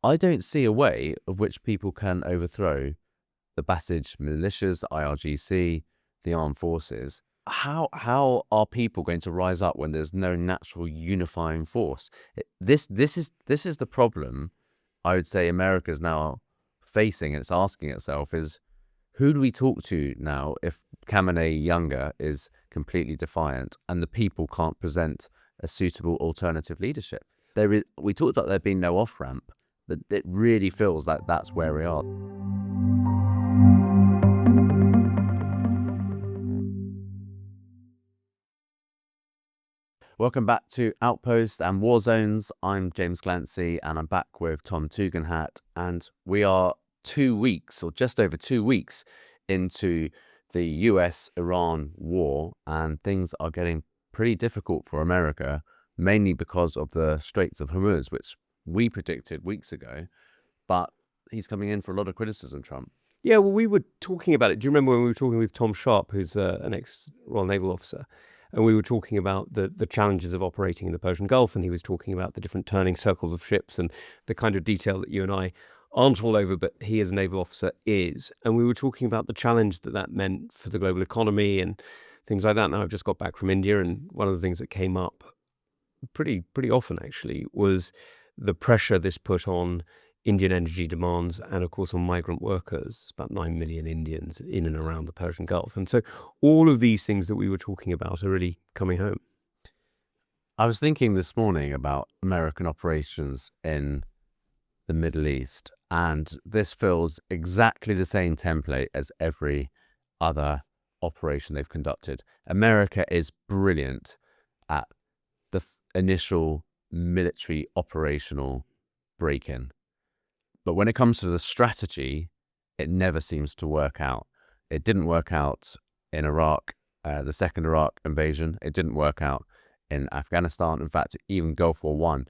I don't see a way of which people can overthrow the Basij militias, the IRGC, the armed forces. How are people going to rise up when there's no natural unifying force? This is the problem I would say America's now facing, and it's asking itself is, who do we talk to now if Khamenei Younger is completely defiant and the people can't present a suitable alternative leadership? We talked about there being no off-ramp, but it really feels like that's where we are. Welcome back to Outpost and War Zones. I'm James Glancy, and I'm back with Tom Tugendhat, and we are 2 weeks, or just over 2 weeks, into the US-Iran war, and things are getting pretty difficult for America, mainly because of the Straits of Hormuz, which we predicted weeks ago, but he's coming in for a lot of criticism, Trump. Yeah, well, we were talking about it. Do you remember when we were talking with Tom Sharp, who's an ex-Royal Naval officer, and we were talking about the challenges of operating in the Persian Gulf, and he was talking about the different turning circles of ships and the kind of detail that you and I aren't all over, but he as a naval officer is. And we were talking about the challenge that meant for the global economy and things like that. Now, I've just got back from India, and one of the things that came up pretty often, actually, was the pressure this put on Indian energy demands and, of course, on migrant workers. It's about 9 million Indians in and around the Persian Gulf. And so all of these things that we were talking about are really coming home. I was thinking this morning about American operations in the Middle East, and this feels exactly the same template as every other operation they've conducted. America is brilliant at the initial military operational break-in. But when it comes to the strategy, it never seems to work out. It didn't work out in Iraq, the second Iraq invasion. It didn't work out in Afghanistan. In fact, even Gulf War I,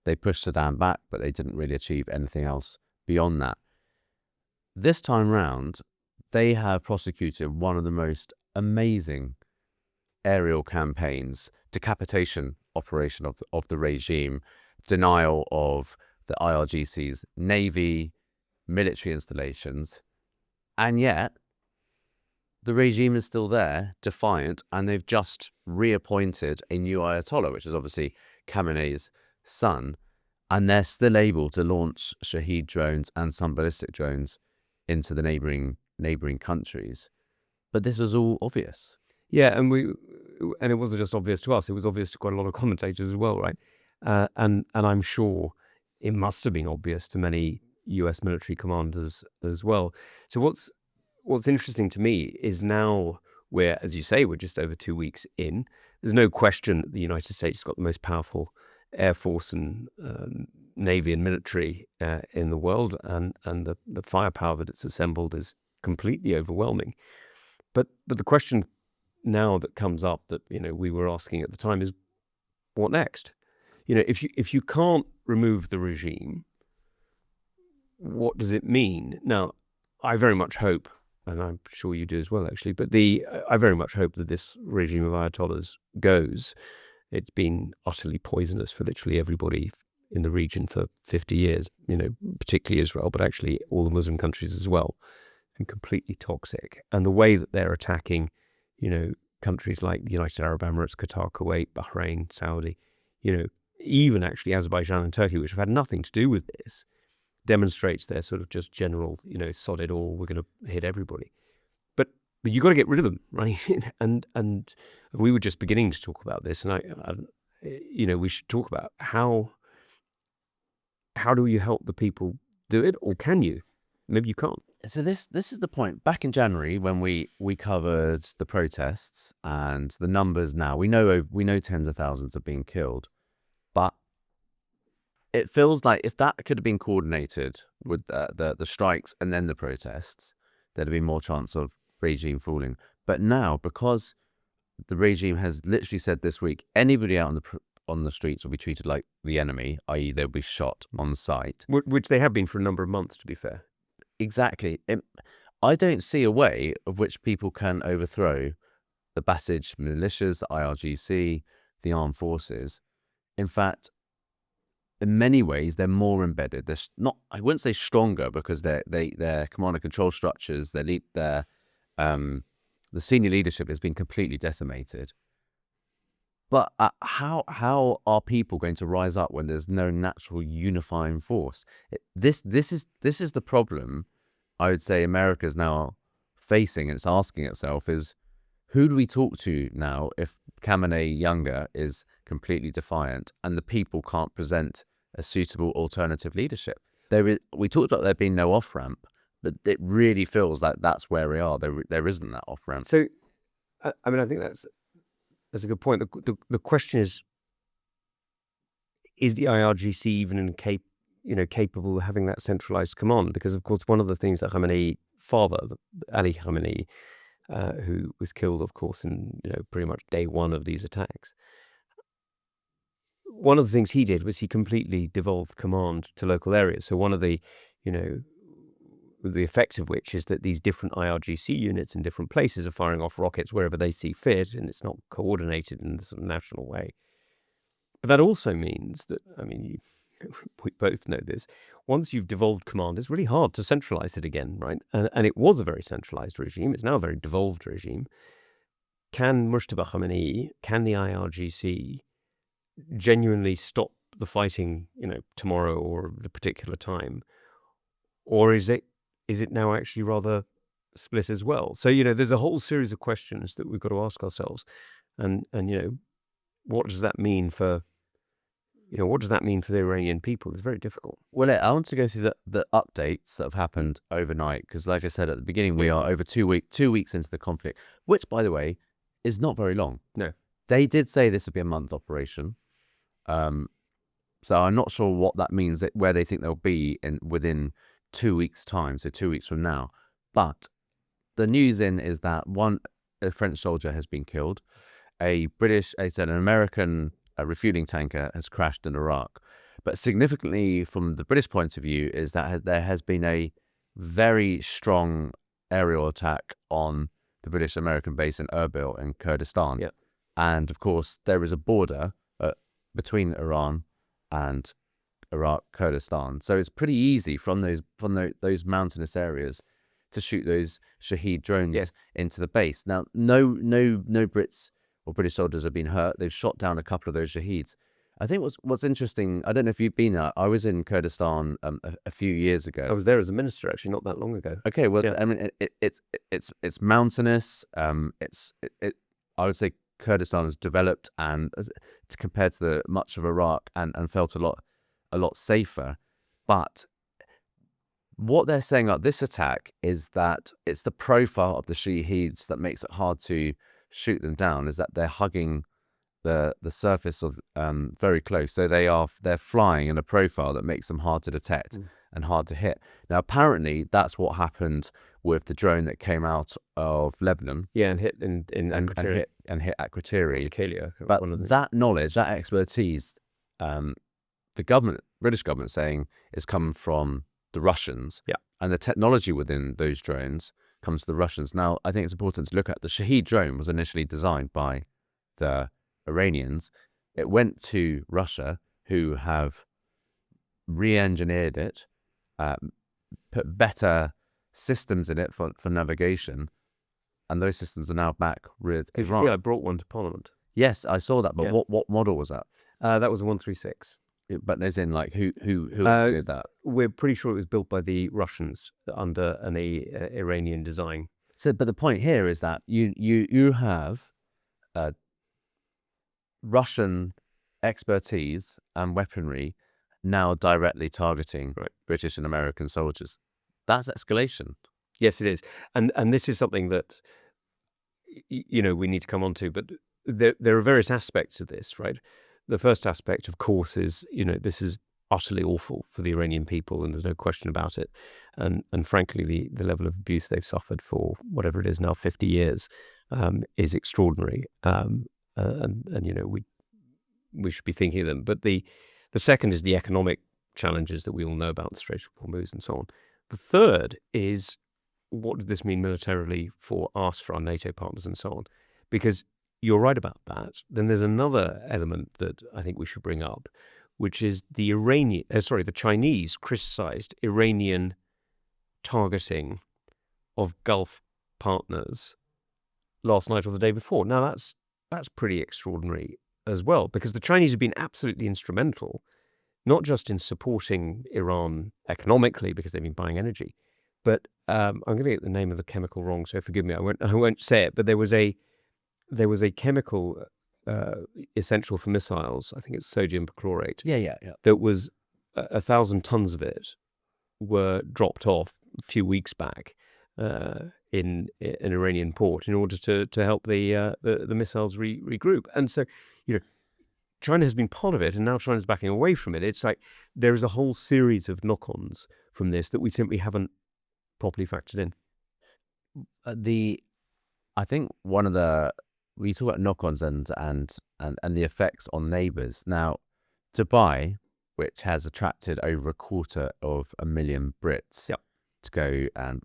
they pushed Saddam back, but they didn't really achieve anything else beyond that. This time round, they have prosecuted one of the most amazing aerial campaigns, decapitation operation of the regime, denial of the IRGC's navy, military installations, and yet the regime is still there, defiant, and they've just reappointed a new Ayatollah, which is obviously Khamenei's son, and they're still able to launch Shaheed drones and some ballistic drones into the neighboring countries. But this is all obvious. Yeah, and it wasn't just obvious to us; it was obvious to quite a lot of commentators as well, right? And I'm sure it must have been obvious to many US military commanders as well. So what's interesting to me is now we're, as you say, we're just over 2 weeks in. There's no question that the United States has got the most powerful air force and navy and military in the world, and the firepower that it's assembled is completely overwhelming. But the question now that comes up that we were asking at the time is, what next? If you can't remove the regime, what does it mean? Now, I very much hope, and I'm sure you do as well, actually, but I very much hope that this regime of Ayatollahs goes. It's been utterly poisonous for literally everybody in the region for 50 years, particularly Israel, but actually all the Muslim countries as well, and completely toxic. And the way that they're attacking, countries like the United Arab Emirates, Qatar, Kuwait, Bahrain, Saudi, even actually Azerbaijan and Turkey, which have had nothing to do with this, demonstrates their sort of just general, solid all, we're going to hit everybody. But you got to get rid of them, right? and we were just beginning to talk about this, and I we should talk about how do you help the people do it, or can you? Maybe you can't. So this is the point. Back in January, when we covered the protests and the numbers, now we know tens of thousands are being killed, but it feels like if that could have been coordinated with the strikes and then the protests, there'd have been more chance of regime falling. But now, because the regime has literally said this week, anybody out on the streets will be treated like the enemy, i.e. they'll be shot on sight. Which they have been for a number of months, to be fair. Exactly. I don't see a way of which people can overthrow the Basij militias, the IRGC, the armed forces. In fact, in many ways, they're more embedded. They're not, I wouldn't say stronger, because their command and control structures, the senior leadership has been completely decimated. But how are people going to rise up when there's no natural unifying force? This is the problem I would say America is now facing, and it's asking itself, is who do we talk to now if Khamenei younger is completely defiant and the people can't present a suitable alternative leadership? We talked about there being no off-ramp, but it really feels like that's where we are. There isn't that off-ramp. So, I mean, I think that's a good point. The question is the IRGC even capable of having that centralized command? Because, of course, one of the things that Khamenei father, Ali Khamenei, who was killed, of course, in pretty much day one of these attacks, one of the things he did was he completely devolved command to local areas. So one of the effect of which is that these different IRGC units in different places are firing off rockets wherever they see fit, and it's not coordinated in the sort of national way. But that also means that, I mean, we both know this, once you've devolved command, it's really hard to centralize it again, right? And it was a very centralized regime. It's now a very devolved regime. Can Mujtaba Khamenei, can the IRGC genuinely stop the fighting, tomorrow or at a particular time? Or is it now actually rather split as well? So, there's a whole series of questions that we've got to ask ourselves. And what does that mean for the Iranian people? It's very difficult. Well, I want to go through the updates that have happened overnight, because like I said at the beginning, we are over 2 weeks into the conflict, which, by the way, is not very long. No. They did say this would be a month operation. So I'm not sure what that means, where they think they'll be within 2 weeks' time, so 2 weeks from now. But the news is that a French soldier has been killed. An American refueling tanker has crashed in Iraq. But significantly, from the British point of view, is that there has been a very strong aerial attack on the British-American base in Erbil in Kurdistan. Yeah. And of course, there is a border between Iran and Iraq, Kurdistan. So it's pretty easy from those mountainous areas to shoot those Shaheed drones into the base. Now, no Brits or British soldiers have been hurt. They've shot down a couple of those Shaheeds. I think what's interesting, I don't know if you've been there. I was in Kurdistan a few years ago. I was there as a minister, actually, not that long ago. Okay, well, I mean, it's mountainous. I would say Kurdistan has developed and compared to much of Iraq and felt a lot safer. But what they're saying about this attack is that it's the profile of the Shaheeds that makes it hard to shoot them down, is that they're hugging the surface of very close. So they're flying in a profile that makes them hard to detect and hard to hit. Now, apparently, that's what happened with the drone that came out of Lebanon. Yeah, and hit in Akrotiri. And hit Akrotiri. But that knowledge, that expertise, the British government saying is coming from the Russians. Yeah. And the technology within those drones comes to the Russians. Now, I think it's important to look at the Shaheed drone was initially designed by the Iranians. It went to Russia, who have re-engineered it, put better systems in it for navigation, and those systems are now back with Iran. Yeah, I brought one to Parliament. Yes, I saw that, but what model was that? That was a 136. But as in, like, who did that? We're pretty sure it was built by the Russians under an Iranian design. So, but the point here is that you have Russian expertise and weaponry now directly targeting British and American soldiers. That's escalation. Yes, it is, and this is something that we need to come on to. But there are various aspects of this, right? The first aspect, of course, is this is utterly awful for the Iranian people, and there's no question about it. And frankly, the level of abuse they've suffered for whatever it is now, 50 years, is extraordinary. And we should be thinking of them. But the second is the economic challenges that we all know about, the Straits of Hormuz and so on. The third is, what does this mean militarily for us, for our NATO partners and so on? Because you're right about that. Then there's another element that I think we should bring up, which is the Chinese criticized Iranian targeting of Gulf partners last night or the day before. Now that's pretty extraordinary as well, because the Chinese have been absolutely instrumental, not just in supporting Iran economically because they've been buying energy, but I'm going to get the name of the chemical wrong, so forgive me. I won't say it, but there was a chemical essential for missiles. I think it's sodium perchlorate. Yeah. That was 1,000 tons of it were dropped off a few weeks back in an Iranian port in order to help the missiles regroup. And so, China has been part of it, and now China's backing away from it. It's like there is a whole series of knock-ons from this that we simply haven't properly factored in. I think one of we talk about knock-ons and the effects on neighbours. Now, Dubai, which has attracted over 250,000 Brits to go and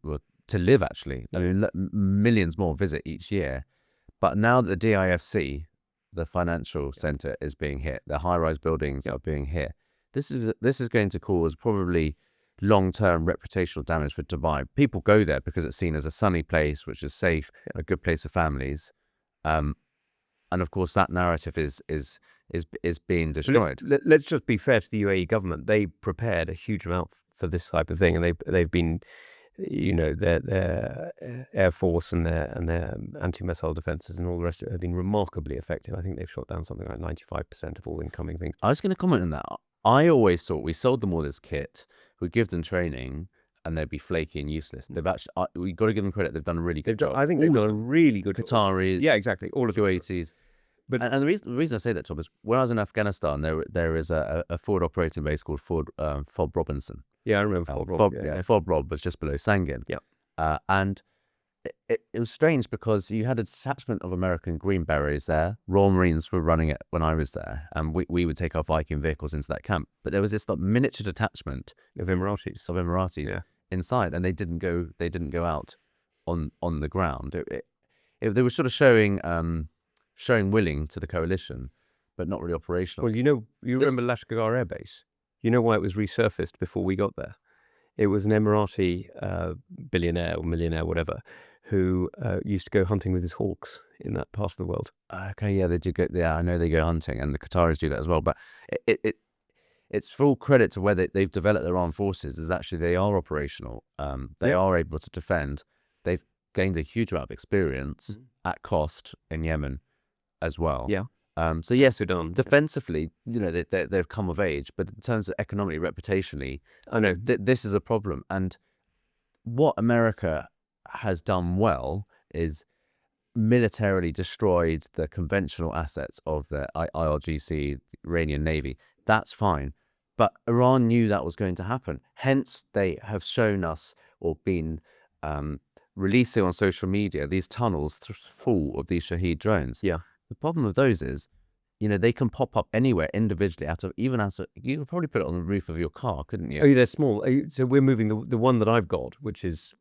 to live, actually. I mean, millions more visit each year. But now that the DIFC, the financial centre, is being hit, the high-rise buildings are being hit, this is going to cause probably long-term reputational damage for Dubai. People go there because it's seen as a sunny place, which is safe, a good place for families. And of course, that narrative is being destroyed. Let's just be fair to the UAE government. They prepared a huge amount for this type of thing, and they've been, their air force and their anti-missile defenses and all the rest of it have been remarkably effective. I think they've shot down something like 95% of all incoming things. I was going to comment on that. I always thought we sold them all this kit, we give them training, and they'd be flaky and useless. They've actually, we got to give them credit. They've done a really good job. I think they've done a really good job. Qataris, yeah, exactly, all of Kuwaitis. But and the reason I say that, Tom, is when I was in Afghanistan, there is a forward operating base called Fob Robinson. Yeah, I remember Fob Rob. Fob Rob was just below Sangin. Yeah, and it was strange because you had a detachment of American Green Berets there. Royal Marines were running it when I was there, and we would take our Viking vehicles into that camp. But there was this miniature detachment of Emiratis inside, and they didn't go out on the ground. They were sort of showing willing to the coalition, but not really operational. Well, you remember Lashkar Air Base. You know why it was resurfaced before we got there? It was an Emirati billionaire or millionaire, whatever, who used to go hunting with his hawks in that part of the world. Okay, yeah, they do go. Yeah, I know they go hunting, and the Qataris do that as well. But it's full credit to where they've developed their armed forces. Is actually they are operational. They are able to defend. They've gained a huge amount of experience at cost in Yemen as well. Yeah. So yes, Sudan. Defensively, they've come of age, but in terms of economically, reputationally, I know this is a problem. And what America has done well is militarily destroyed the conventional assets of the IRGC, Iranian Navy. That's fine. But Iran knew that was going to happen. Hence, they have shown us or been releasing on social media these tunnels full of these Shaheed drones. Yeah. The problem with those is, they can pop up anywhere individually you could probably put it on the roof of your car, couldn't you? Oh, they're small. So we're moving the one that I've got, which is,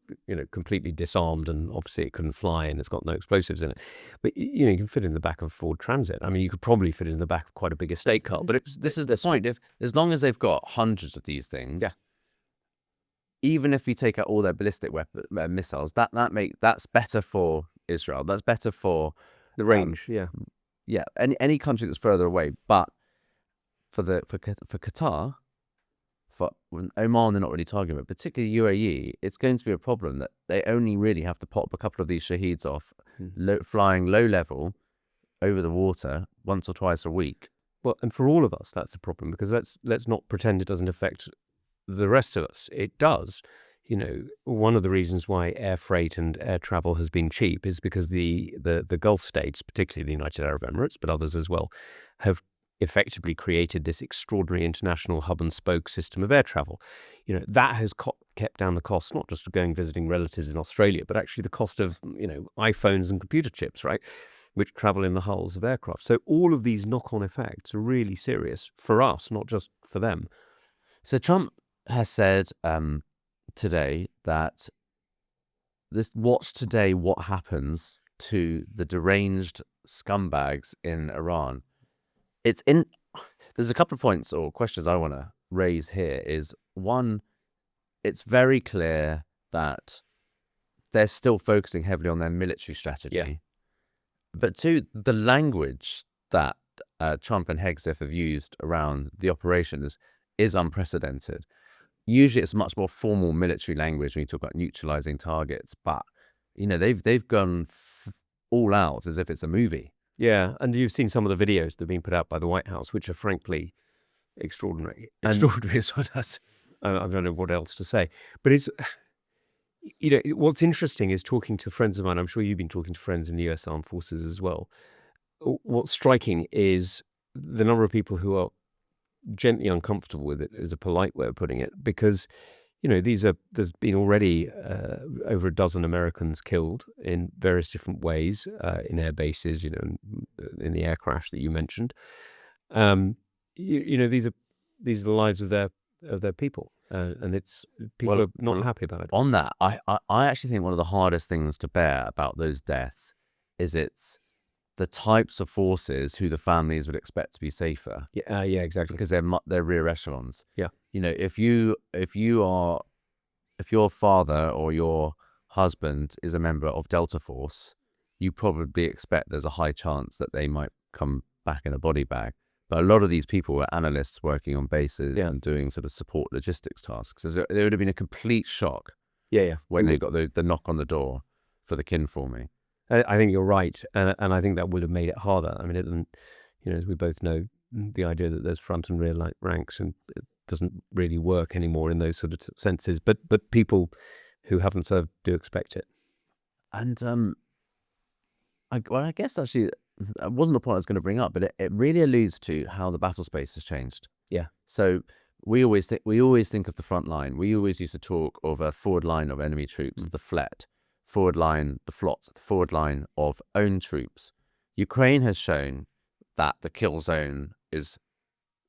completely disarmed, and obviously it couldn't fly and it's got no explosives in it. But, you can fit it in the back of a Ford Transit. I mean, you could probably fit it in the back of quite a big estate car. But this is the point. As long as they've got hundreds of these things, even if you take out all their ballistic missiles, that's better for Israel. That's better for the range. Yeah, any country that's further away, but for Qatar, for Oman, they're not really targeting, but particularly UAE, it's going to be a problem that they only really have to pop a couple of these Shaheeds off, flying low level over the water once or twice a week. Well, and for all of us, that's a problem, because let's not pretend it doesn't affect the rest of us. It does. One of the reasons why air freight and air travel has been cheap is because the Gulf states, particularly the United Arab Emirates, but others as well, have effectively created this extraordinary international hub and spoke system of air travel. That has kept down the cost, not just of visiting relatives in Australia, but actually the cost of, iPhones and computer chips, right, which travel in the hulls of aircraft. So all of these knock-on effects are really serious for us, not just for them. So Trump has said today that watch today what happens to the deranged scumbags in Iran. There's a couple of points or questions I want to raise here. Is one, it's very clear that they're still focusing heavily on their military strategy. Yeah. But two, the language that Trump and Hegseth have used around the operations is unprecedented. Usually it's much more formal military language when you talk about neutralizing targets, but they've gone all out as if it's a movie. Yeah, and you've seen some of the videos that are being put out by the White House, which are frankly extraordinary. Extraordinary is what I say. I don't know what else to say. But it's, what's interesting is talking to friends of mine. I'm sure you've been talking to friends in the US Armed Forces as well. What's striking is the number of people who are gently uncomfortable with it, is a polite way of putting it, because there's been already over a dozen Americans killed in various different ways in air bases, in the air crash that you mentioned. These are the lives of their people, and it's people are not happy about it. On that, I actually think one of the hardest things to bear about those deaths is it's the types of forces who the families would expect to be safer. Yeah, exactly. Because they're rear echelons. Yeah. If your father or your husband is a member of Delta Force, you probably expect there's a high chance that they might come back in a body bag. But a lot of these people were analysts working on bases and doing sort of support logistics tasks. So there would have been a complete shock. Yeah. When they got the knock on the door for the kinforming. I think you're right, and I think that would have made it harder. I mean, as we both know, the idea that there's front and rear ranks, and it doesn't really work anymore in those sort of senses. But people who haven't served do expect it. And I guess actually that wasn't a point I was going to bring up, but it really alludes to how the battle space has changed. Yeah. So we always think of the front line. We always used to talk of a forward line of enemy troops, the FLET. Forward line, the FLOT, the forward line of own troops. Ukraine has shown that the kill zone is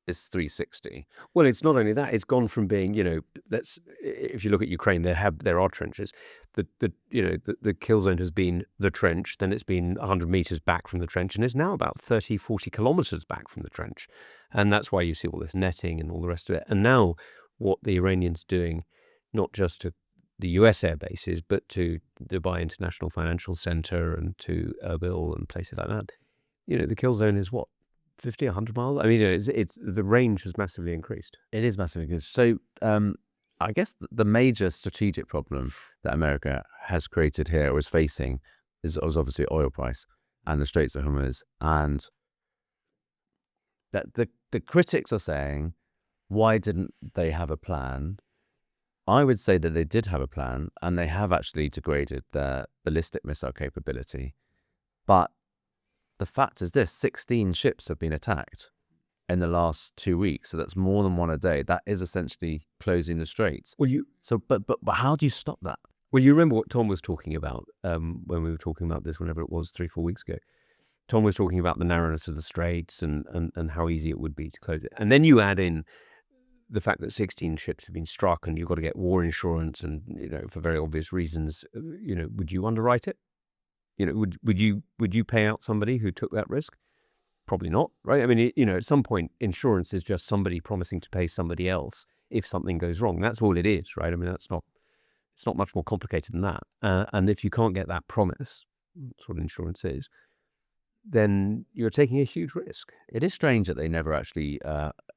360. Well, it's not only that; it's gone from being, if you look at Ukraine, there are trenches. The kill zone has been the trench, then it's been 100 meters back from the trench, and it's now about 30, 40 kilometers back from the trench, and that's why you see all this netting and all the rest of it. And now, what the Iranians are doing, not just to the US air bases, but to Dubai International Financial Center and to Erbil and places like that. The kill zone is what, 50, 100 miles? I mean, it's the range has massively increased. It is massively increased. So I guess the major strategic problem that America has created here or is facing is obviously oil price and the Straits of Hormuz. And that the critics are saying, why didn't they have a plan? I would say that they did have a plan, and they have actually degraded their ballistic missile capability. But the fact is this, 16 ships have been attacked in the last 2 weeks. So that's more than one a day. That is essentially closing the straits. But how do you stop that? Well, you remember what Tom was talking about when we were talking about this, whenever it was 3-4 weeks ago. Tom was talking about the narrowness of the straits and how easy it would be to close it. And then you add in the fact that 16 ships have been struck and you've got to get war insurance and, for very obvious reasons, would you underwrite it? Would you pay out somebody who took that risk? Probably not, right? I mean, at some point, insurance is just somebody promising to pay somebody else if something goes wrong. That's all it is, right? I mean, it's not much more complicated than that. And if you can't get that promise, that's what insurance is, then you're taking a huge risk. It is strange that they never actually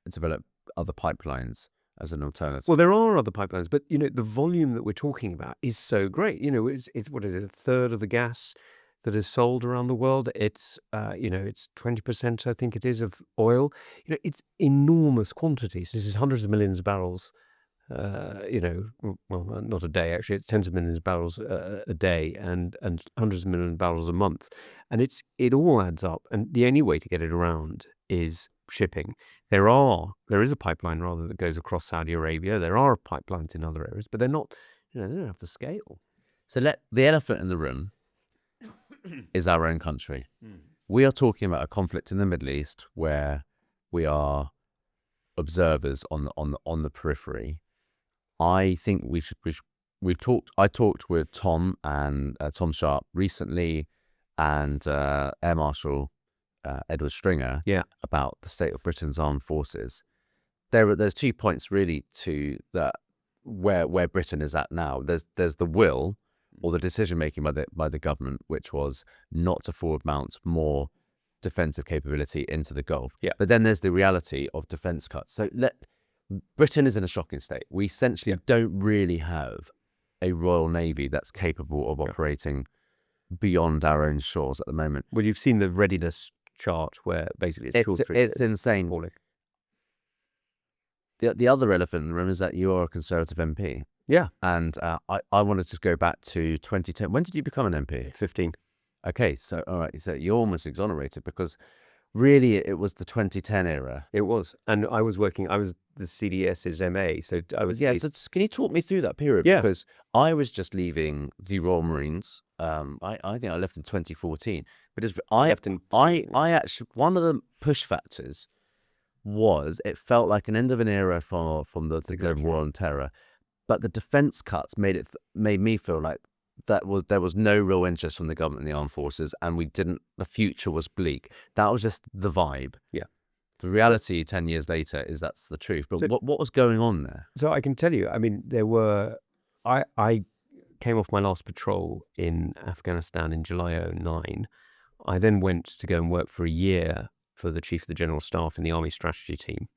developed other pipelines as an alternative. Well, there are other pipelines, but the volume that we're talking about is so great. It's what is it, a third of the gas that is sold around the world. It's it's 20%, I think it is, of oil. It's enormous quantities. This is hundreds of millions of barrels. Well, not a day actually. It's tens of millions of barrels a day, and hundreds of millions of barrels a month, and it all adds up. And the only way to get it around is shipping. There is a pipeline rather that goes across Saudi Arabia. There are pipelines in other areas, but they're not. They don't have the scale. So the elephant in the room is our own country. We are talking about a conflict in the Middle East where we are observers on the periphery. I think I talked with Tom and Tom Sharp recently, and Air Marshal Edward Stringer Yeah. about the state of Britain's armed forces, there's 2 points really to that where Britain is at now. There's the will or the decision making by the government, which was not to forward mount more defensive capability into the Gulf. Yeah. But then there's the reality of defense cuts. So Britain is in a shocking state. We essentially don't really have a Royal Navy that's capable of operating beyond our own shores at the moment. Well, you've seen the readiness chart where basically It's insane. appalling. The other elephant in the room is that you are a Conservative MP. Yeah. And I wanted to go back to 2010. When did you become an MP? 15. Okay, so all right, so you're almost exonerated because really it was the 2010 era. It was. And I was the CDS's MA. So I was. Yeah, so can you talk me through that period? Yeah. Because I was just leaving the Royal Marines. I think I left in 2014. But I actually, one of the push factors was it felt like an end of an era from the war on terror. But the defense cuts made me feel like there was no real interest from the government in the armed forces, and the future was bleak. That was just the vibe. Yeah. The reality 10 years later is that's the truth. But what was going on there? So I can tell you, I mean, I came off my last patrol in Afghanistan in July 2009. I then went to go and work for a year for the Chief of the General Staff in the Army Strategy Team.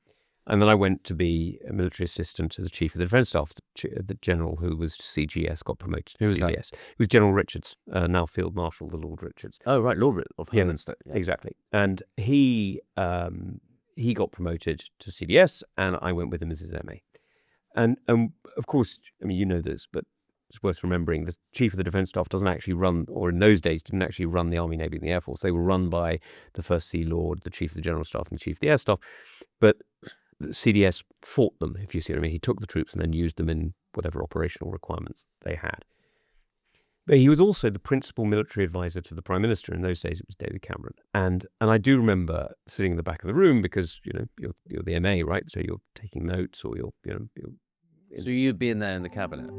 And then I went to be a military assistant to the Chief of the Defence Staff, the General who was CGS, got promoted to CGS. It was General Richards, now Field Marshal, the Lord Richards. Oh, right, Lord of Hermanstow. Yeah, exactly. And he got promoted to CDS, and I went with him as his MA. And of course, I mean, you know this, but it's worth remembering, the Chief of the Defence Staff doesn't actually run, or in those days didn't actually run the Army, Navy and the Air Force. They were run by the First Sea Lord, the Chief of the General Staff and the Chief of the Air Staff. But the CDS fought them, if you see what I mean. He took the troops and then used them in whatever operational requirements they had. But he was also the principal military advisor to the Prime Minister. In those days, it was David Cameron. And I do remember sitting in the back of the room because, you're the MA, right? So you're taking notes or you're So you'd be in there in the cabinet?